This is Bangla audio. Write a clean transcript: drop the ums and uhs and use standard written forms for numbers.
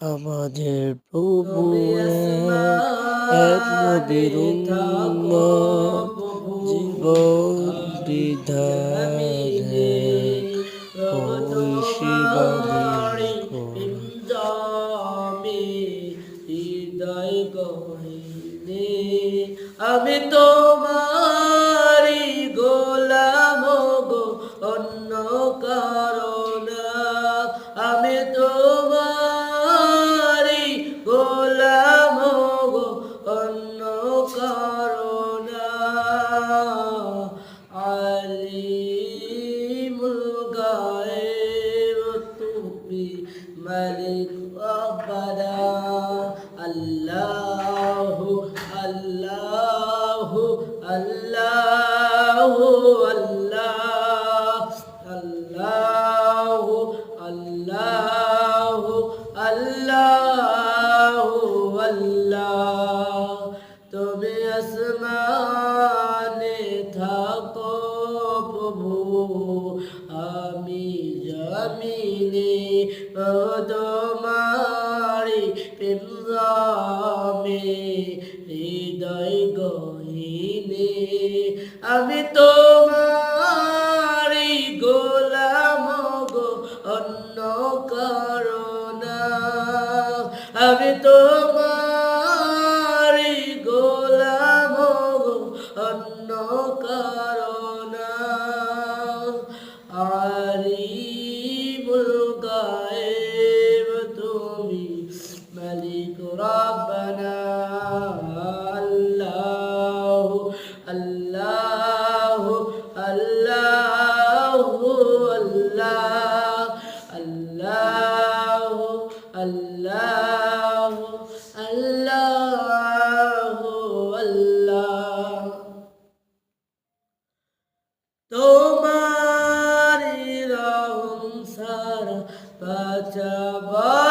আমাদের প্রভু এক নবীর উম্মত, জীবন বিধানে ঐশীবাণী হৃদয় গহিনে আমি তোমারি গোলাম গো, অন্য কারণ আমি তোমারি গোলাম গো, অন্য কারণ আলিমুল গায়ব তুমি মালিক রব্বানা আল্লাহু আল্লাহু আল্লাহু আল্লাহু আল্লাহু আল্লাহু আল্লাহ তুমি আসমানে থাকো প্রভু, আমি জমিনে তোমারি প্রেমে হৃদয় গহিনে আমি তোমারি গোলাম গো, অন্য কারণ আমি তোমারি গোলাম গো, অন্য কারণ আলিমুল গায়ব তুমি মালিক রব্বানা আল্লাহু আল্লাহু আল্লাহু আল্লাহু আল্লাহু আল্লাহু আল্লাহ তোমারি রহম সারা বাঁচাবা